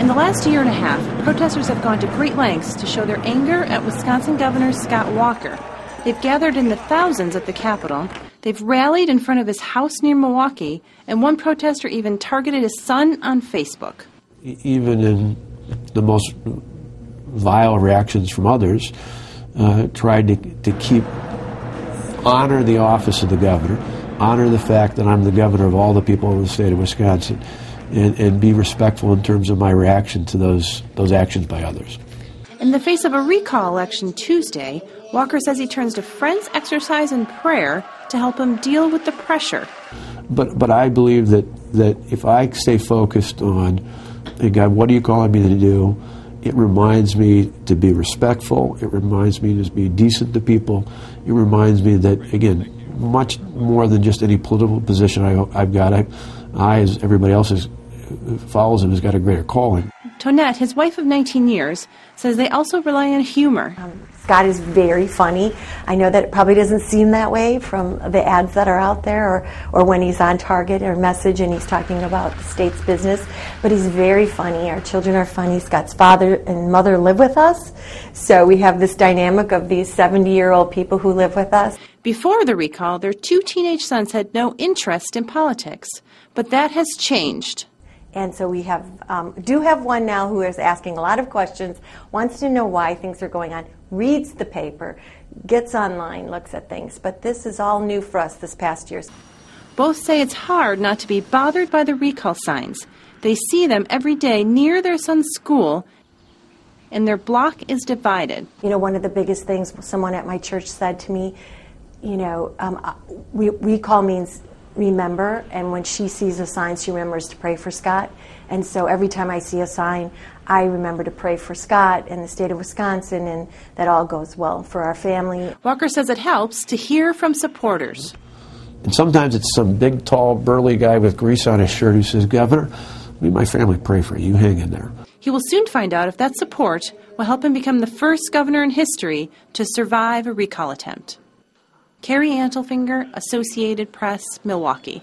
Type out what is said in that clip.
In the last year and a half, protesters have gone to great lengths to show their anger at Wisconsin Governor Scott Walker. They've gathered in the thousands at the Capitol. They've rallied in front of his house near Milwaukee, and one protester even targeted his son on Facebook. Even in the most vile reactions from others, tried to honor the office of the governor, honor the fact that I'm the governor of all the people of the state of Wisconsin, and be respectful in terms of my reaction to those actions by others. In the face of a recall election Tuesday, Walker says he turns to friends, exercise, and prayer to help him deal with the pressure. But I believe that if I stay focused on, hey, God, what are you calling me to do? It reminds me to be respectful. It reminds me to be decent to people. It reminds me that, again, much more than just any political position I've got, I, as everybody else who follows him, has got a greater calling. Tonette, his wife of 19 years, says they also rely on humor. Scott is very funny. I know that it probably doesn't seem that way from the ads that are out there or when he's on Target or Message and he's talking about the state's business, but he's very funny. Our children are funny. Scott's father and mother live with us, so we have this dynamic of these 70-year-old people who live with us. Before the recall, their two teenage sons had no interest in politics, but that has changed. And so we do have one now who is asking a lot of questions, wants to know why things are going on, reads the paper, gets online, looks at things. But this is all new for us this past year. Both say it's hard not to be bothered by the recall signs. They see them every day near their son's school, and their block is divided. You know, one of the biggest things someone at my church said to me, you know, recall means remember, and when she sees a sign, she remembers to pray for Scott. And so every time I see a sign, I remember to pray for Scott and the state of Wisconsin, and that all goes well for our family. Walker says it helps to hear from supporters. And sometimes it's some big, tall, burly guy with grease on his shirt who says, Governor, my family pray for you. You hang in there. He will soon find out if that support will help him become the first governor in history to survive a recall attempt. Carrie Antelfinger, Associated Press, Milwaukee.